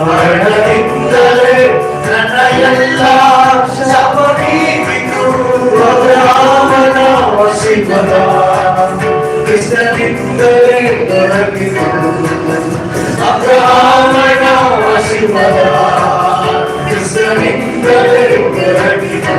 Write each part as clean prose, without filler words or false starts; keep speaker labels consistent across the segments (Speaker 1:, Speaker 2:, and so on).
Speaker 1: ಮರಣದಿಂದಲೇ ನನ್ನ ಎಲ್ಲ ಶವನೀಗಿತು. ಅಬ್ರಹಾಮನ ಆಶೀರ್ವಾದ ಕ್ರಿಸ್ತನಿಂದಲೇ ದೊರಕಿತು. ಅಬ್ರಹಾಮನ ಆಶೀರ್ವಾದ ಕ್ರಿಸ್ತನಿಂದಲೇ ದೊರಕಿತು.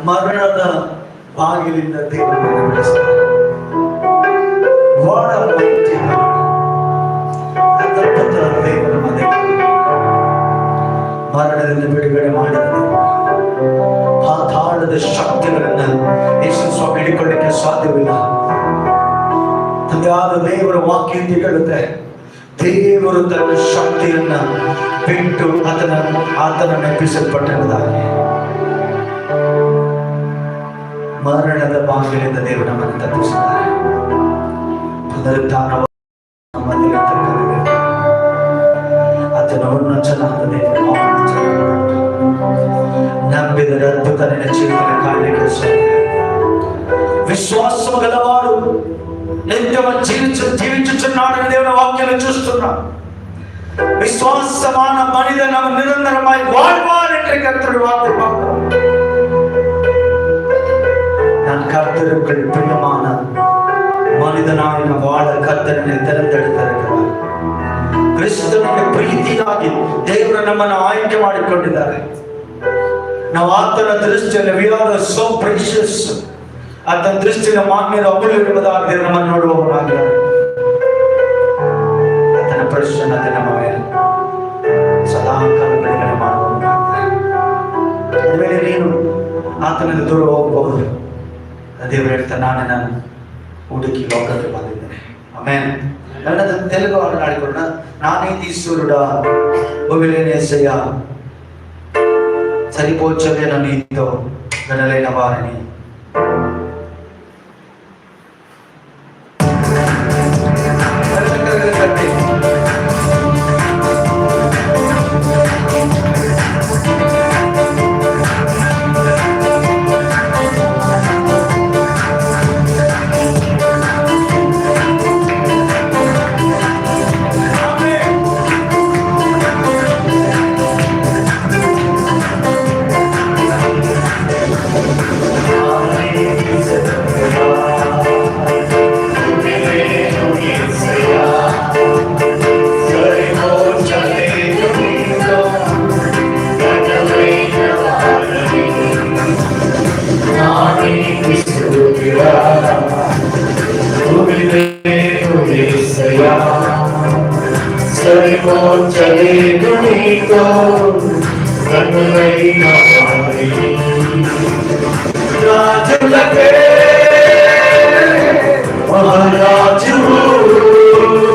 Speaker 1: ಮರಣದ ಬಾಗಿಲಿಂದ ದೇವರನ್ನು ಬಿಡಿಸ್ತಾರೆ. ದೇವರ ಮನೆ ಮರಣದಿಂದ ಬಿಡುಗಡೆ ಮಾಡಿದ ಪಾತಾಳದ ಶಕ್ತಿಗಳನ್ನ ಯೇಸು ಸ್ವಾಮಿ ಹಿಡಿಕೊಳ್ಳಿಕ್ಕೆ ಸಾಧ್ಯವಿಲ್ಲ. ತಂದೆಯಾದ ದೇವರ ವಾಕ್ಯ ಅಂತ ಹೇಳುತ್ತೆ, ದೇವರು ತನ್ನ ಶಕ್ತಿಯನ್ನ ಬಿಟ್ಟು ಆತನ ನೆನಪಿಸಲ್ಪಟ್ಟಿರುವುದಾಗಿ. ಮರಣದ ಬಾಗಿಲಿಂದ ದೇವರು ನಮ್ಮನ್ನು ತಪ್ಪಿಸಿದ್ದಾರೆ. ಪುನರುತ್ಥಾನ ಆತನ ಉನ್ನತನಾದ ದೇವರು ನಂಬಿದರೆ ಅದ್ಭುತ ನಿನ್ನ ಜೀವನ ಕಾಣಲಿಕ್ಕೆ ಸಾಧ್ಯ. విశ్వాసము గలవాడు నిత్యము జీవించుచున్నాడని దేవుని వాక్యాన్ని చూస్తున్నాం. విశ్వాసமான மனிதன் அவன் நிரந்தரமாய் வாழ்வார் என்று கர்த்தருடைய வார்த்தை பார்க்கிறோம். நான் கர்த்தருக்குள் பிரியமான மனிதனாய் வாழ கர்த்தர் என்னை ತೆರೆದೆಡುತ್ತಿರುತ್ತಾರೆ. ಕ್ರಿಸ್ತನಿಗೆ ಪ್ರೀತಿಯಾಗಿ ದೇವರು ನಮ್ಮನ್ನು ಆಯ್ಕೆ ಮಾಡಿಕೊಂಡಿದ್ದಾರೆ. ನಾವು ಆತನ ದೃಷ್ಟಿಯಲ್ಲಿ we are so precious. ಆತನ ದೃಷ್ಟಿಯ ಮಾನ್ಯದ ಅಮೂಲ್ಯವಾದ ದೇವರು ನಮ್ಮನ್ನು ನೋಡುವವನಾಗಿದ್ದಾನೆ. ಆತನ ಪರಿಶುದ್ಧತೆ ನಮ್ಮ ಮೇಲೆ ಸದಾಕಾಲ ಬಿಡುಗಡೆ ಮಾಡುವವನಾಗಿದ್ದಾನೆ. ಆಮೇಲೆ ನೀನು ಆತನಿಂದ ದೂರ ಹೋಗಬಹುದು. ದೇವರು ಹೇಳ್ತಾ ನಾನು ಹುಡುಕಿ ಲೋಕಕ್ಕೆ ಬಂದಿದ್ದೇನೆ. ಆಮೇಲೆ ನನ್ನದು ತೆಲುಗು ಹಾಡಿಕೊಳ್ಳೋಣ. ನಾನೇ తీస్తురుడా భూమిలేనేసయ్య సరిపోల్చలేను నీతో గడలైన వారిని. రాజులకే మహారాజు